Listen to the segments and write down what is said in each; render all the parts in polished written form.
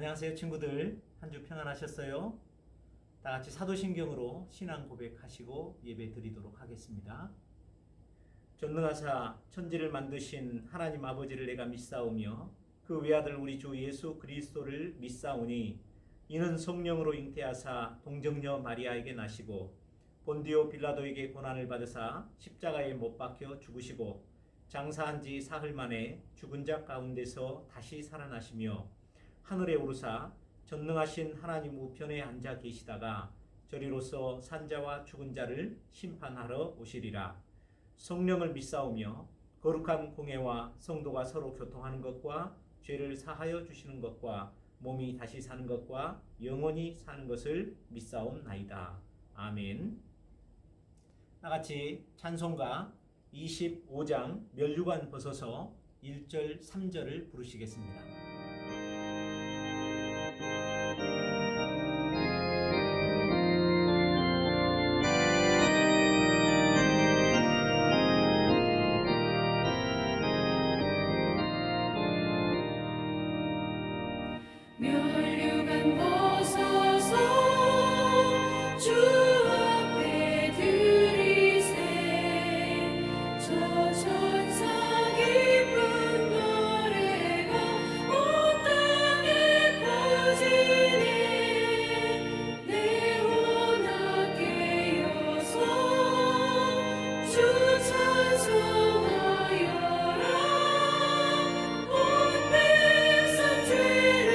안녕하세요 친구들. 한 주 평안하셨어요? 다 같이 사도신경으로 신앙 고백하시고 예배 드리도록 하겠습니다. 전능하사 천지를 만드신 하나님 아버지를 내가 믿사오며 그 외아들 우리 주 예수 그리스도를 믿사오니 이는 성령으로 잉태하사 동정녀 마리아에게 나시고 본디오 빌라도에게 고난을 받으사 십자가에 못 박혀 죽으시고 장사한 지 사흘 만에 죽은 자 가운데서 다시 살아나시며 하늘에 오르사 전능하신 하나님 우편에 앉아 계시다가 저리로서 산자와 죽은 자를 심판하러 오시리라. 성령을 믿사오며 거룩한 공회와 성도가 서로 교통하는 것과 죄를 사하여 주시는 것과 몸이 다시 사는 것과 영원히 사는 것을 믿사옵나이다. 아멘. 나같이 찬송가 25장 면류관 벗어서 1절 3절을 부르시겠습니다. 면류관 벗어서 주 앞에 들이세 저 천사 기쁜 노래가 온 땅에 퍼지네 내 혼합 깨어서 주 찬송하여라 온 백성 죄를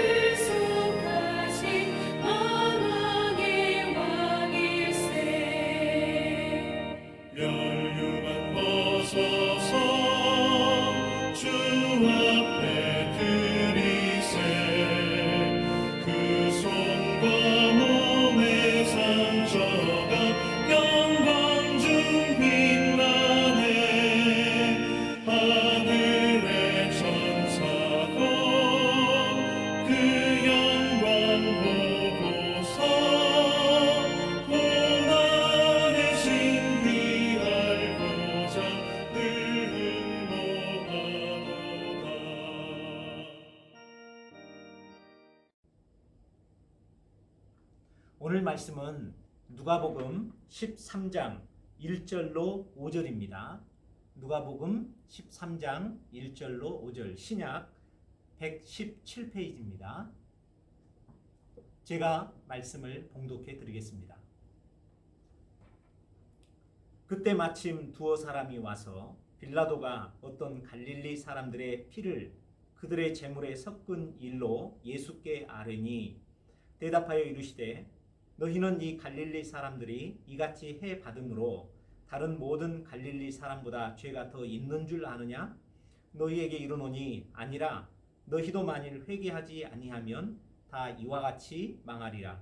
면류관 벗어서 주 앞에 들이세 그 손과 몸의 상처가 영광 중 빛나네 하늘의 천사도 그 영광 보고서 고난의 신비 알고자 늘 흥모하도다. 오늘 말씀은 누가복음 13장 1절로 5절입니다. 누가복음 13장 1절로 5절 신약 117페이지입니다. 제가 말씀을 봉독해 드리겠습니다. 그때 마침 두어 사람이 와서 빌라도가 어떤 갈릴리 사람들의 피를 그들의 제물에 섞은 일로 예수께 아뢰니 대답하여 이르시되 너희는 이 갈릴리 사람들이 이같이 해 받음으로 다른 모든 갈릴리 사람보다 죄가 더 있는 줄 아느냐? 너희에게 이르노니 아니라 너희도 만일 회개하지 아니하면 다 이와 같이 망하리라.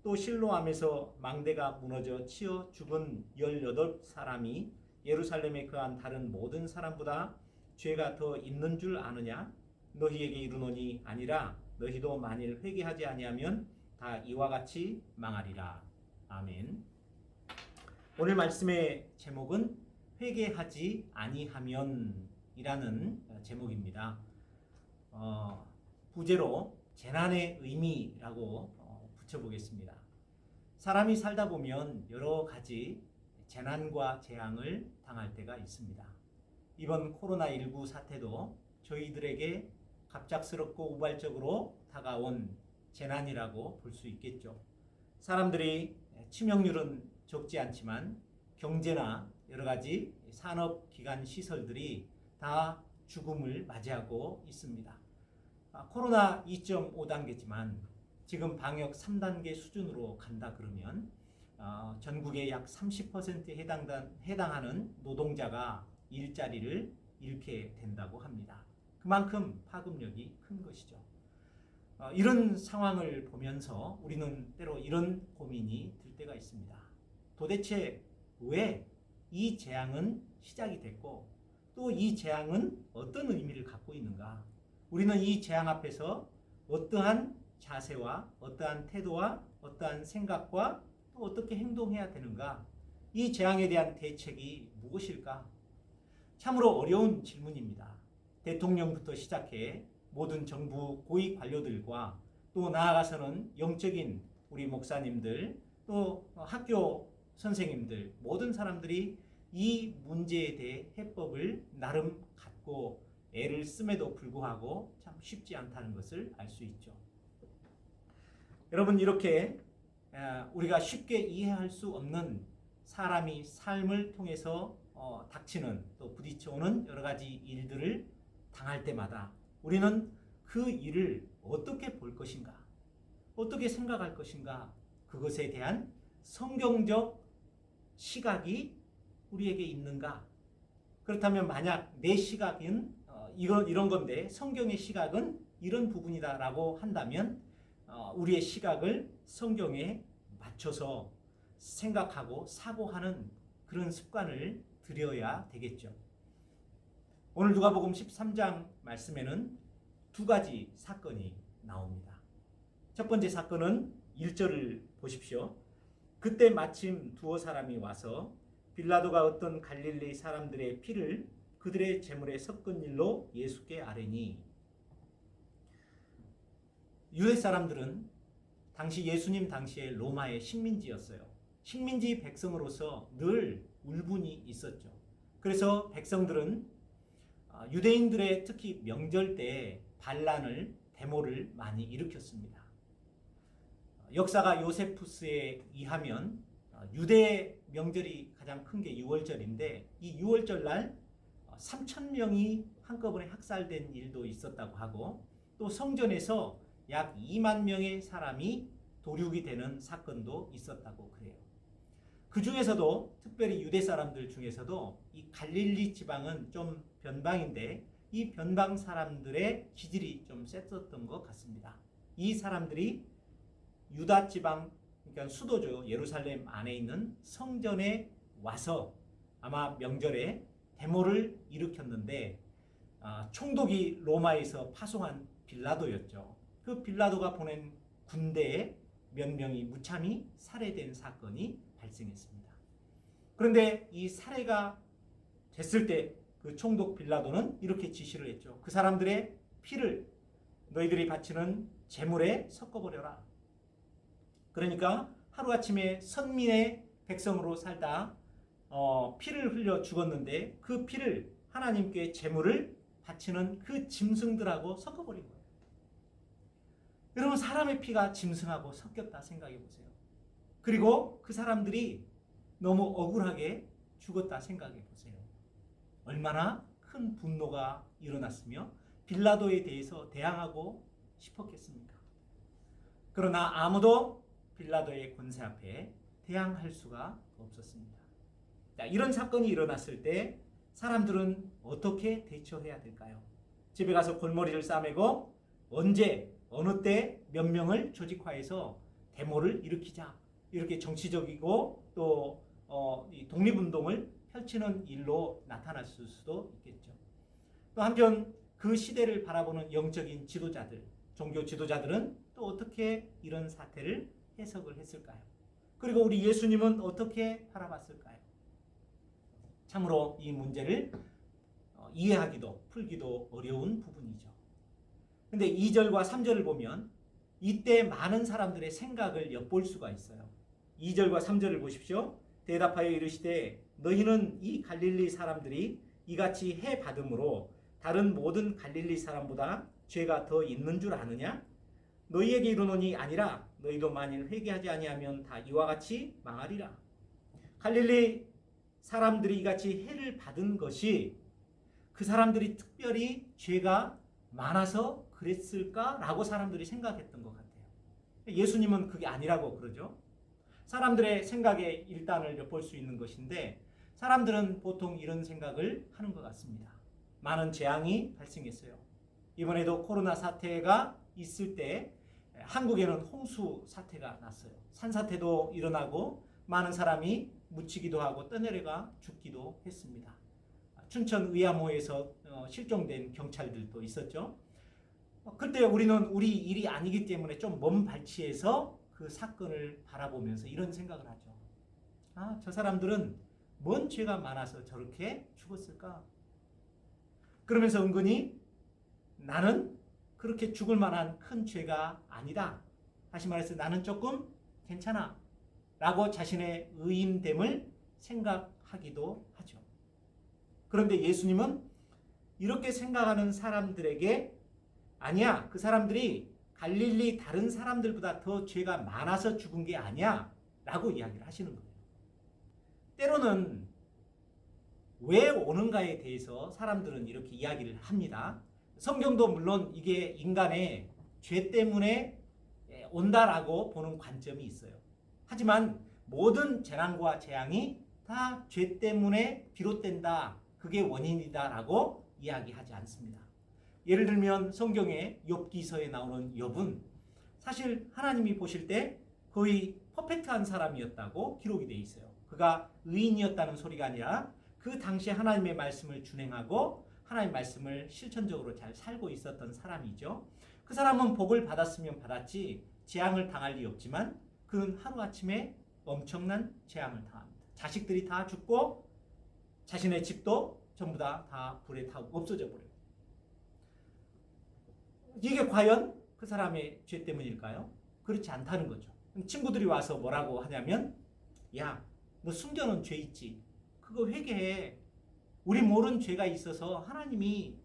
또 실로암에서 망대가 무너져 치어 죽은 18사람이 예루살렘에 거한 다른 모든 사람보다 죄가 더 있는 줄 아느냐? 너희에게 이르노니 아니라 너희도 만일 회개하지 아니하면 다 이와 같이 망하리라. 아멘. 오늘 말씀의 제목은 회개하지 아니하면 이라는 제목입니다. 부제로 재난의 의미라고 붙여보겠습니다. 사람이 살다 보면 여러 가지 재난과 재앙을 당할 때가 있습니다. 이번 코로나19 사태도 저희들에게 갑작스럽고 우발적으로 다가온 재난이라고 볼 수 있겠죠. 사람들이 치명률은 적지 않지만 경제나 여러 가지 산업기관 시설들이 다 죽음을 맞이하고 있습니다. 코로나 2.5단계지만 지금 방역 3단계 수준으로 간다 그러면 전국의 약 30%에 해당하는 노동자가 일자리를 잃게 된다고 합니다. 그만큼 파급력이 큰 것이죠. 이런 상황을 보면서 우리는 때로 이런 고민이 들 때가 있습니다. 도대체 왜 이 재앙은 시작이 됐고 또 이 재앙은 어떤 의미를 갖고 있는가? 우리는 이 재앙 앞에서 어떠한 자세와 어떠한 태도와 어떠한 생각과 또 어떻게 행동해야 되는가? 이 재앙에 대한 대책이 무엇일까? 참으로 어려운 질문입니다. 대통령부터 시작해 모든 정부 고위 관료들과 또 나아가서는 영적인 우리 목사님들, 또 학교 선생님들, 모든 사람들이 이 문제에 대해 해법을 나름 갖고 애를 씀에도 불구하고 참 쉽지 않다는 것을 알 수 있죠. 여러분, 이렇게 우리가 쉽게 이해할 수 없는 사람이 삶을 통해서 닥치는, 또 부딪혀오는 여러 가지 일들을 당할 때마다 우리는 그 일을 어떻게 볼 것인가, 어떻게 생각할 것인가, 그것에 대한 성경적 시각이 우리에게 있는가? 그렇다면 만약 내 시각은 이런 건데 성경의 시각은 이런 부분이다라고 한다면 우리의 시각을 성경에 맞춰서 생각하고 사고하는 그런 습관을 들여야 되겠죠. 오늘 누가복음 13장 말씀에는 두 가지 사건이 나옵니다. 첫 번째 사건은 1절을 보십시오. 그때 마침 두어 사람이 와서 빌라도가 어떤 갈릴리 사람들의 피를 그들의 제물에 섞은 일로 예수께 아뢰니. 유대 사람들은 당시 예수님 당시에 로마의 식민지였어요. 식민지 백성으로서 늘 울분이 있었죠. 그래서 백성들은 유대인들의 특히 명절 때 반란을, 데모를 많이 일으켰습니다. 역사가 요세푸스에 의하면 유대 명절이 가장 큰 게 유월절인데 이 유월절 날 3,000명이 한꺼번에 학살된 일도 있었다고 하고, 또 성전에서 약 2만 명의 사람이 도륙이 되는 사건도 있었다고 그래요. 그 중에서도 특별히 유대 사람들 중에서도 이 갈릴리 지방은 좀 변방인데 이 변방 사람들의 기질이 좀 셌었던 것 같습니다. 이 사람들이 유다 지방, 그러니까 수도죠, 예루살렘 안에 있는 성전에 와서 아마 명절에 데모를 일으켰는데 총독이 로마에서 파송한 빌라도였죠. 그 빌라도가 보낸 군대에 몇 명이 무참히 살해된 사건이 발생했습니다. 그런데 이 살해가 됐을 때 그 총독 빌라도는 이렇게 지시를 했죠. 그 사람들의 피를 너희들이 바치는 제물에 섞어버려라. 그러니까 하루아침에 선민의 백성으로 살다 피를 흘려 죽었는데 그 피를 하나님께 제물을 바치는 그 짐승들하고 섞어버린 거예요. 여러분, 사람의 피가 짐승하고 섞였다 생각해 보세요. 그리고 그 사람들이 너무 억울하게 죽었다 생각해 보세요. 얼마나 큰 분노가 일어났으며 빌라도에 대해서 대항하고 싶었겠습니까? 그러나 아무도 빌라도의 권세 앞에 대항할 수가 없었습니다. 자, 이런 사건이 일어났을 때 사람들은 어떻게 대처해야 될까요? 집에 가서 골머리를 싸매고 언제, 어느 때 몇 명을 조직화해서 데모를 일으키자, 이렇게 정치적이고 또 독립운동을 펼치는 일로 나타날 수도 있겠죠. 또 한편 그 시대를 바라보는 영적인 지도자들, 종교 지도자들은 또 어떻게 이런 사태를 해석을 했을까요? 그리고 우리 예수님은 어떻게 바라봤을까요? 참으로 이 문제를 이해하기도 풀기도 어려운 부분이죠. 근데 2절과 3절을 보면 이때 많은 사람들의 생각을 엿볼 수가 있어요. 2절과 3절을 보십시오. 대답하여 이르시되 너희는 이 갈릴리 사람들이 이같이 해 받음으로 다른 모든 갈릴리 사람보다 죄가 더 있는 줄 아느냐? 너희에게 이르노니 아니라 너희도 만일 회개하지 아니하면 다 이와 같이 망하리라. 갈릴리 사람들이 이같이 해를 받은 것이 그 사람들이 특별히 죄가 많아서 그랬을까라고 사람들이 생각했던 것 같아요. 예수님은 그게 아니라고 그러죠. 사람들의 생각에 일단을 엿볼 수 있는 것인데 사람들은 보통 이런 생각을 하는 것 같습니다. 많은 재앙이 발생했어요. 이번에도 코로나 사태가 있을 때 한국에는 홍수 사태가 났어요. 산사태도 일어나고 많은 사람이 묻히기도 하고 떠내려가 죽기도 했습니다. 춘천 의암호에서 실종된 경찰들도 있었죠. 그때 우리는 우리 일이 아니기 때문에 좀 먼 발치에서 그 사건을 바라보면서 이런 생각을 하죠. 저 사람들은 뭔 죄가 많아서 저렇게 죽었을까? 그러면서 은근히 나는 그렇게 죽을 만한 큰 죄가 아니다. 다시 말해서 나는 조금 괜찮아. 라고 자신의 의인됨을 생각하기도 하죠. 그런데 예수님은 이렇게 생각하는 사람들에게 아니야. 그 사람들이 갈릴리 다른 사람들보다 더 죄가 많아서 죽은 게 아니야. 라고 이야기를 하시는 거예요. 때로는 왜 오는가에 대해서 사람들은 이렇게 이야기를 합니다. 성경도 물론 이게 인간의 죄 때문에 온다라고 보는 관점이 있어요. 하지만 모든 재난과 재앙이 다 죄 때문에 비롯된다. 그게 원인이다라고 이야기하지 않습니다. 예를 들면 성경의 욥기서에 나오는 욥은 사실 하나님이 보실 때 거의 퍼펙트한 사람이었다고 기록이 되어 있어요. 그가 의인이었다는 소리가 아니라 그 당시에 하나님의 말씀을 준행하고 하나님의 말씀을 실천적으로 잘 살고 있었던 사람이죠. 그 사람은 복을 받았으면 받았지 재앙을 당할 리 없지만 그는 하루아침에 엄청난 재앙을 당합니다. 자식들이 다 죽고 자신의 집도 전부 다 불에 타고 없어져 버려요. 이게 과연 그 사람의 죄 때문일까요? 그렇지 않다는 거죠. 친구들이 와서 뭐라고 하냐면 야, 너 숨겨놓은 죄 있지? 그거 회개해. 우리 모르는 죄가 있어서 하나님이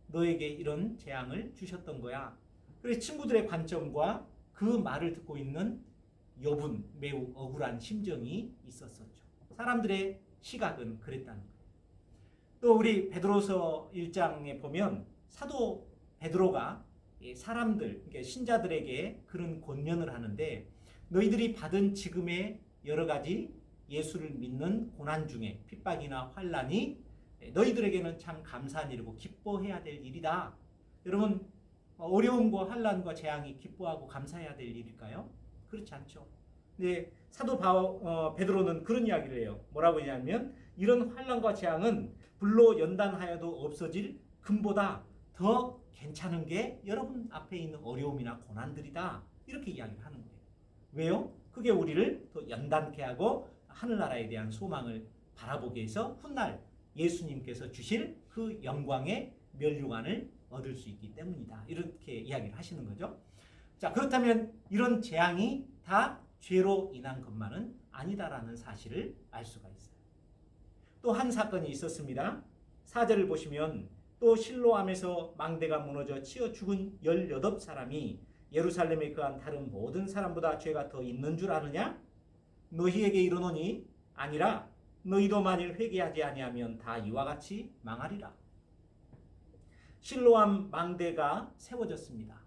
너에게 이런 재앙을 주셨던 거야. 그래서 친구들의 관점과 그 말을 듣고 있는 욥은 매우 억울한 심정이 있었었죠. 사람들의 시각은 그랬다는 거예요. 또 우리 베드로서 1장에 보면 사도 베드로가 사람들, 그러니까 신자들에게 그런 권면을 하는데 너희들이 받은 지금의 여러 가지 예수를 믿는 고난 중에 핍박이나 환난이 너희들에게는 참 감사한 일이고 기뻐해야 될 일이다. 여러분 어려움과 환난과 재앙이 기뻐하고 감사해야 될 일일까요? 그렇지 않죠. 근데 사도 베드로는 그런 이야기를 해요. 뭐라고 하냐면 이런 환난과 재앙은 불로 연단하여도 없어질 금보다 더 괜찮은 게 여러분 앞에 있는 어려움이나 고난들이다. 이렇게 이야기를 하는 거예요. 왜요? 그게 우리를 더 연단케 하고 하늘나라에 대한 소망을 바라보게 해서 훗날 예수님께서 주실 그 영광의 면류관을 얻을 수 있기 때문이다. 이렇게 이야기를 하시는 거죠. 자, 그렇다면 이런 재앙이 다 죄로 인한 것만은 아니다라는 사실을 알 수가 있어요. 또 한 사건이 있었습니다. 4절을 보시면 또 실로암에서 망대가 무너져 치어 죽은 18사람이 예루살렘에 거한 다른 모든 사람보다 죄가 더 있는 줄 아느냐? 너희에게 이르노니 아니라 너희도 만일 회개하지 아니하면 다 이와 같이 망하리라. 실로암 망대가 세워졌습니다.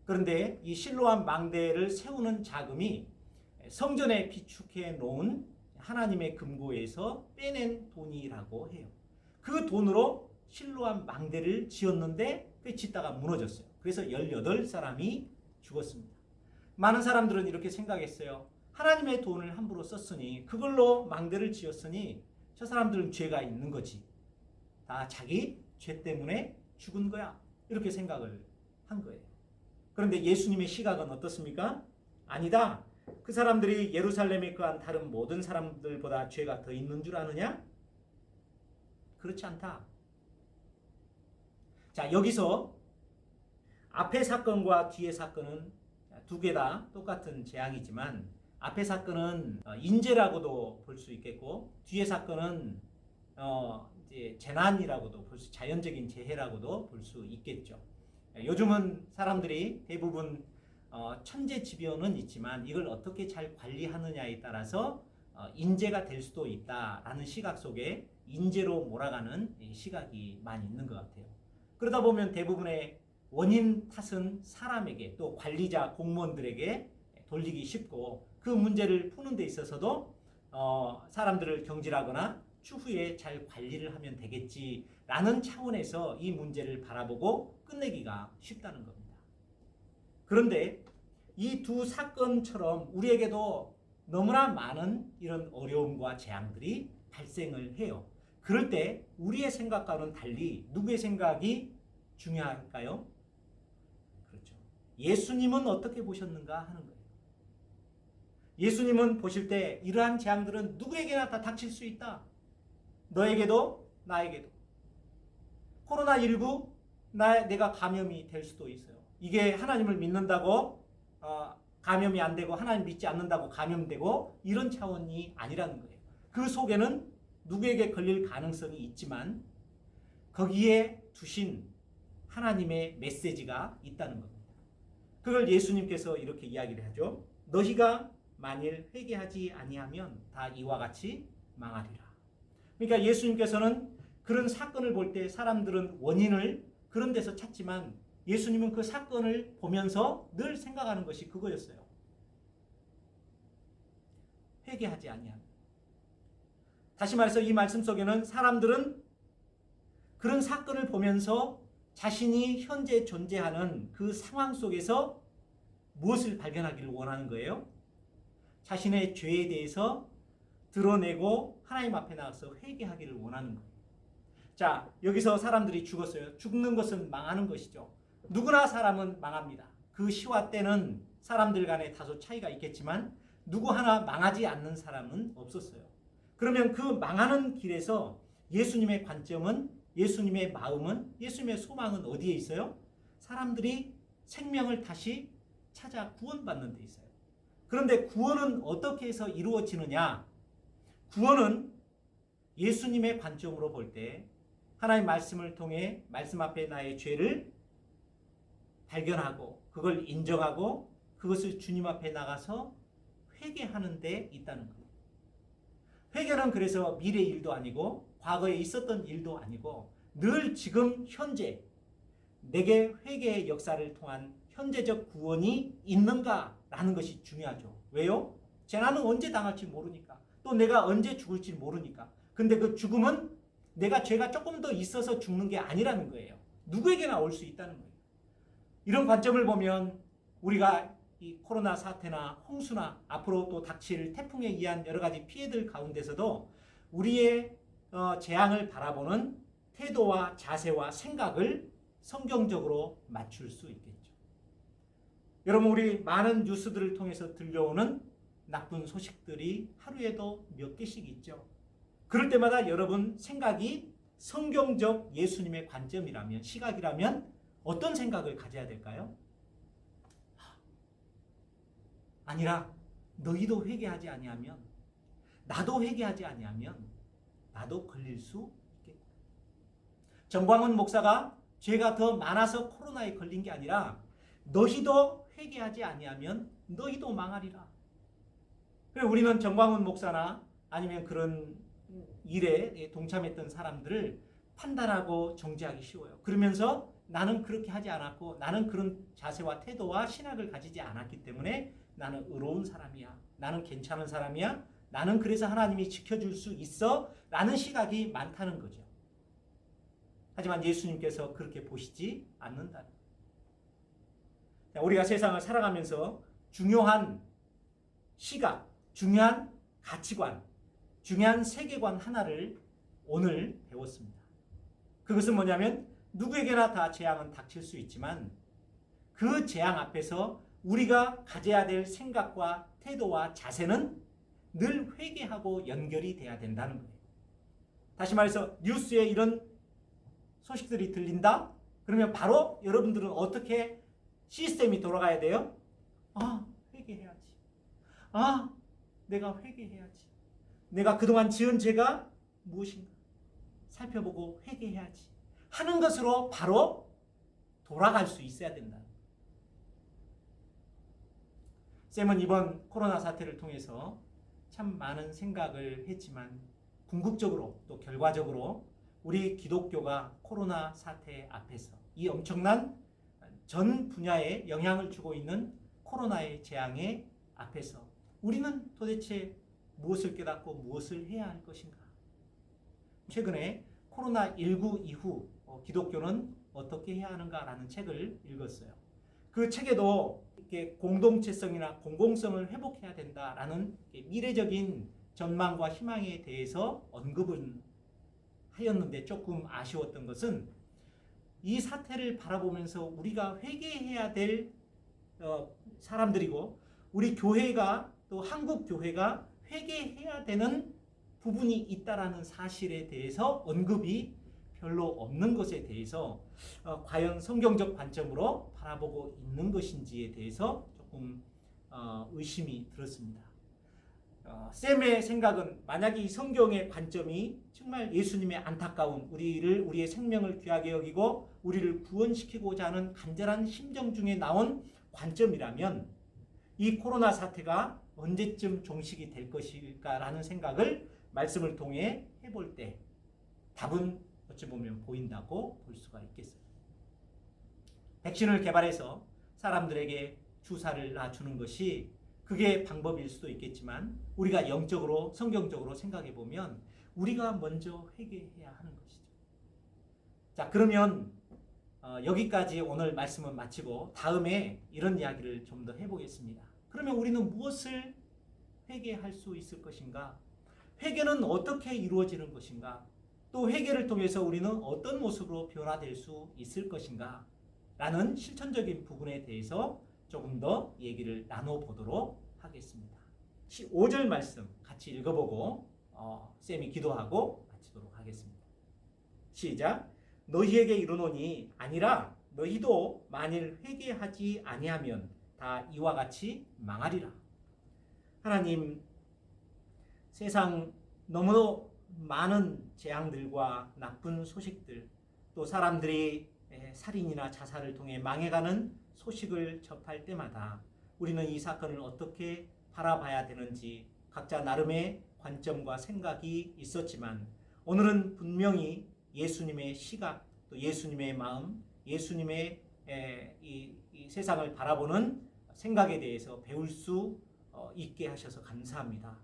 그런데 이 실로암 망대를 세우는 자금이 성전에 비축해 놓은 하나님의 금고에서 빼낸 돈이라고 해요. 그 돈으로 실로암 망대를 지었는데 그 짓다가 무너졌어요. 그래서 18사람이 죽었습니다. 많은 사람들은 이렇게 생각했어요. 하나님의 돈을 함부로 썼으니 그걸로 망대를 지었으니 저 사람들은 죄가 있는 거지. 다 자기 죄 때문에 죽은 거야. 이렇게 생각을 한 거예요. 그런데 예수님의 시각은 어떻습니까? 아니다. 그 사람들이 예루살렘에 거한 다른 모든 사람들보다 죄가 더 있는 줄 아느냐? 그렇지 않다. 자, 여기서 앞의 사건과 뒤의 사건은 두 개 다 똑같은 재앙이지만 앞의 사건은 인재라고도 볼 수 있겠고 뒤의 사건은 이제 재난이라고도 볼 수, 자연적인 재해라고도 볼 수 있겠죠. 요즘은 사람들이 대부분 천재지변은 있지만 이걸 어떻게 잘 관리하느냐에 따라서 인재가 될 수도 있다라는 시각 속에 인재로 몰아가는 시각이 많이 있는 것 같아요. 그러다 보면 대부분의 원인 탓은 사람에게 또 관리자 공무원들에게 돌리기 쉽고 그 문제를 푸는 데 있어서도 사람들을 경질하거나 추후에 잘 관리를 하면 되겠지라는 차원에서 이 문제를 바라보고 끝내기가 쉽다는 겁니다. 그런데 이 두 사건처럼 우리에게도 너무나 많은 이런 어려움과 재앙들이 발생을 해요. 그럴 때 우리의 생각과는 달리 누구의 생각이 중요할까요? 그렇죠. 예수님은 어떻게 보셨는가 하는 거예요. 예수님은 보실 때 이러한 재앙들은 누구에게나 다 닥칠 수 있다. 너에게도 나에게도. 코로나19 내가 감염이 될 수도 있어요. 이게 하나님을 믿는다고 감염이 안 되고 하나님 믿지 않는다고 감염되고 이런 차원이 아니라는 거예요. 그 속에는 누구에게 걸릴 가능성이 있지만 거기에 두신 하나님의 메시지가 있다는 겁니다. 그걸 예수님께서 이렇게 이야기를 하죠. 너희가 만일 회개하지 아니하면 다 이와 같이 망하리라. 그러니까 예수님께서는 그런 사건을 볼 때 사람들은 원인을 그런 데서 찾지만 예수님은 그 사건을 보면서 늘 생각하는 것이 그거였어요. 회개하지 아니하면. 다시 말해서 이 말씀 속에는 사람들은 그런 사건을 보면서 자신이 현재 존재하는 그 상황 속에서 무엇을 발견하기를 원하는 거예요? 자신의 죄에 대해서 드러내고 하나님 앞에 나가서 회개하기를 원하는 거예요. 자, 여기서 사람들이 죽었어요. 죽는 것은 망하는 것이죠. 누구나 사람은 망합니다. 그 시와 때는 사람들 간에 다소 차이가 있겠지만 누구 하나 망하지 않는 사람은 없었어요. 그러면 그 망하는 길에서 예수님의 관점은, 예수님의 마음은, 예수님의 소망은 어디에 있어요? 사람들이 생명을 다시 찾아 구원받는 데 있어요. 그런데 구원은 어떻게 해서 이루어지느냐? 구원은 예수님의 관점으로 볼 때 하나님 말씀을 통해 말씀 앞에 나의 죄를 발견하고 그걸 인정하고 그것을 주님 앞에 나가서 회개하는 데 있다는 겁니다. 회개는 그래서 미래 일도 아니고 과거에 있었던 일도 아니고 늘 지금 현재 내게 회개의 역사를 통한 현재적 구원이 있는가라는 것이 중요하죠. 왜요? 재난은 언제 당할지 모르니까. 또 내가 언제 죽을지 모르니까. 근데 그 죽음은 내가 죄가 조금 더 있어서 죽는 게 아니라는 거예요. 누구에게나 올 수 있다는 거예요. 이런 관점을 보면 우리가 이 코로나 사태나 홍수나 앞으로 또 닥칠 태풍에 의한 여러 가지 피해들 가운데서도 우리의 재앙을 바라보는 태도와 자세와 생각을 성경적으로 맞출 수 있겠죠. 여러분, 우리 많은 뉴스들을 통해서 들려오는 나쁜 소식들이 하루에도 몇 개씩 있죠. 그럴 때마다 여러분 생각이 성경적 예수님의 관점이라면, 시각이라면 어떤 생각을 가져야 될까요? 아니라 너희도 회개하지 아니하면, 나도 회개하지 아니하면 나도 걸릴 수 있겠다. 정광훈 목사가 죄가 더 많아서 코로나에 걸린 게 아니라 너희도 회개하지 아니하면 너희도 망하리라. 그래서 우리는 정광훈 목사나 아니면 그런 일에 동참했던 사람들을 판단하고 정죄하기 쉬워요. 그러면서 나는 그렇게 하지 않았고 나는 그런 자세와 태도와 신학을 가지지 않았기 때문에 나는 의로운 사람이야. 나는 괜찮은 사람이야. 나는 그래서 하나님이 지켜줄 수 있어. 라는 시각이 많다는 거죠. 하지만 예수님께서 그렇게 보시지 않는다. 우리가 세상을 살아가면서 중요한 시각, 중요한 가치관, 중요한 세계관 하나를 오늘 배웠습니다. 그것은 뭐냐면 누구에게나 다 재앙은 닥칠 수 있지만 그 재앙 앞에서 우리가 가져야 될 생각과 태도와 자세는 늘 회개하고 연결이 돼야 된다는 거예요. 다시 말해서 뉴스에 이런 소식들이 들린다? 그러면 바로 여러분들은 어떻게 시스템이 돌아가야 돼요? 회개해야지. 내가 회개해야지. 내가 그동안 지은 죄가 무엇인가 살펴보고 회개해야지 하는 것으로 바로 돌아갈 수 있어야 된다. 쌤은 이번 코로나 사태를 통해서 참 많은 생각을 했지만 궁극적으로 또 결과적으로 우리 기독교가 코로나 사태 앞에서 이 엄청난 전 분야에 영향을 주고 있는 코로나의 재앙의 앞에서 우리는 도대체 무엇을 깨닫고 무엇을 해야 할 것인가? 최근에 코로나19 이후 기독교는 어떻게 해야 하는가라는 책을 읽었어요. 그 책에도 이렇게 공동체성이나 공공성을 회복해야 된다라는 미래적인 전망과 희망에 대해서 언급은 하였는데 조금 아쉬웠던 것은 이 사태를 바라보면서 우리가 회개해야 될 사람들이고 우리 교회가 또 한국 교회가 회개해야 되는 부분이 있다라는 사실에 대해서 언급이 별로 없는 것에 대해서 과연 성경적 관점으로 바라보고 있는 것인지에 대해서 조금 의심이 들었습니다. 쌤의 생각은 만약에 이 성경의 관점이 정말 예수님의 안타까운 우리의 생명을 귀하게 여기고 우리를 구원시키고자 하는 간절한 심정 중에 나온 관점이라면 이 코로나 사태가 언제쯤 종식이 될 것일까라는 생각을 말씀을 통해 해볼 때 답은 어찌 보면 보인다고 볼 수가 있겠어요. 백신을 개발해서 사람들에게 주사를 놔주는 것이 그게 방법일 수도 있겠지만 우리가 영적으로 성경적으로 생각해 보면 우리가 먼저 회개해야 하는 것이죠. 자, 그러면 여기까지 오늘 말씀을 마치고 다음에 이런 이야기를 좀 더 해보겠습니다. 그러면 우리는 무엇을 회개할 수 있을 것인가? 회개는 어떻게 이루어지는 것인가? 또 회개를 통해서 우리는 어떤 모습으로 변화될 수 있을 것인가? 라는 실천적인 부분에 대해서 조금 더 얘기를 나눠보도록 하겠습니다. 5절 말씀 같이 읽어보고 쌤이 기도하고 마치도록 하겠습니다. 시작. 너희에게 이르노니 아니라 너희도 만일 회개하지 아니하면 다 이와 같이 망하리라. 하나님, 세상 너무도 많은 재앙들과 나쁜 소식들, 또 사람들이 살인이나 자살을 통해 망해가는 소식을 접할 때마다 우리는 이 사건을 어떻게 바라봐야 되는지 각자 나름의 관점과 생각이 있었지만 오늘은 분명히 예수님의 시각, 또 예수님의 마음, 예수님의 이 세상을 바라보는 생각에 대해서 배울 수 있게 하셔서 감사합니다.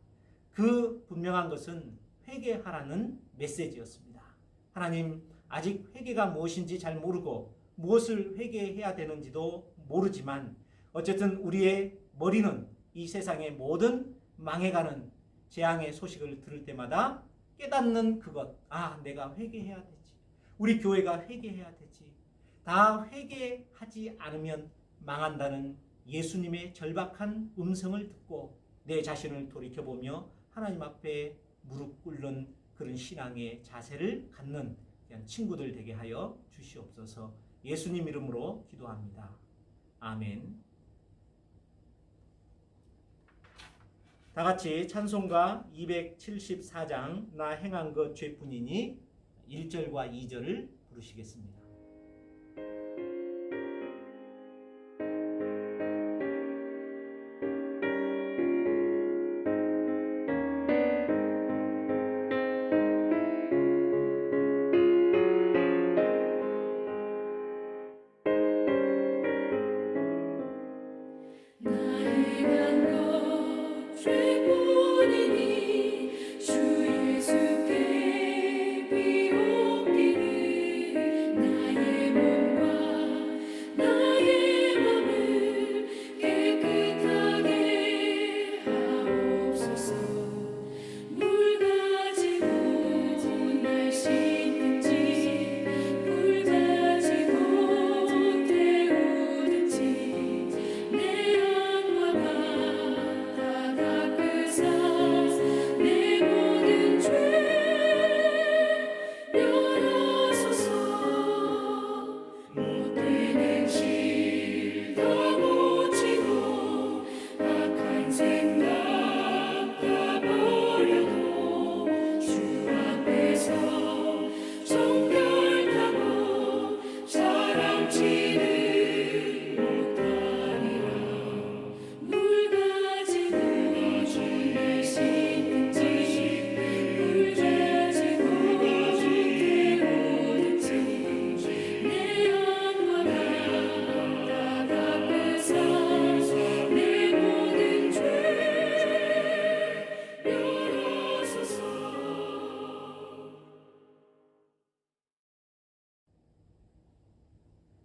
그 분명한 것은 회개하라는 메시지였습니다. 하나님, 아직 회개가 무엇인지 잘 모르고 무엇을 회개해야 되는지도 모르지만 어쨌든 우리의 머리는 이 세상의 모든 망해가는 재앙의 소식을 들을 때마다 깨닫는 그것, 내가 회개해야 되지. 우리 교회가 회개해야 되지. 다 회개하지 않으면 망한다는 예수님의 절박한 음성을 듣고 내 자신을 돌이켜보며 하나님 앞에 무릎 꿇는 그런 신앙의 자세를 갖는 그냥 친구들 되게 하여 주시옵소서. 예수님 이름으로 기도합니다. 아멘. 다 같이 찬송가 274장 나 행한 것 죄뿐이니 1절과 2절을 부르시겠습니다.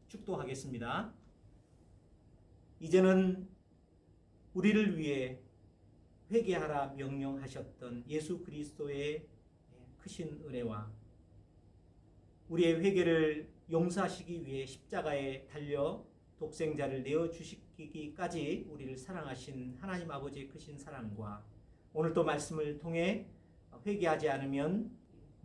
축도하겠습니다. 이제는 우리를 위해 회개하라 명령하셨던 예수 그리스도의 크신 은혜와 우리의 회개를 용서하시기 위해 십자가에 달려 독생자를 내어주시기까지 우리를 사랑하신 하나님 아버지의 크신 사랑과 오늘 또 말씀을 통해 회개하지 않으면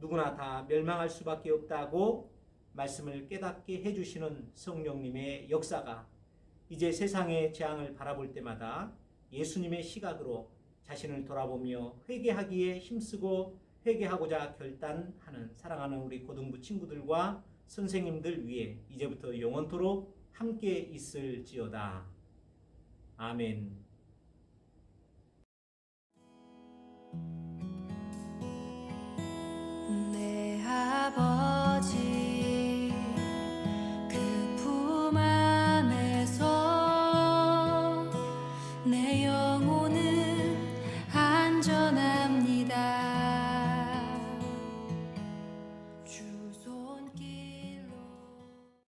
누구나 다 멸망할 수밖에 없다고 말씀을 깨닫게 해주시는 성령님의 역사가 이제 세상의 재앙을 바라볼 때마다 예수님의 시각으로 자신을 돌아보며 회개하기에 힘쓰고 회개하고자 결단하는 사랑하는 우리 고등부 친구들과 선생님들 위해 이제부터 영원토록 함께 있을지어다. 아멘.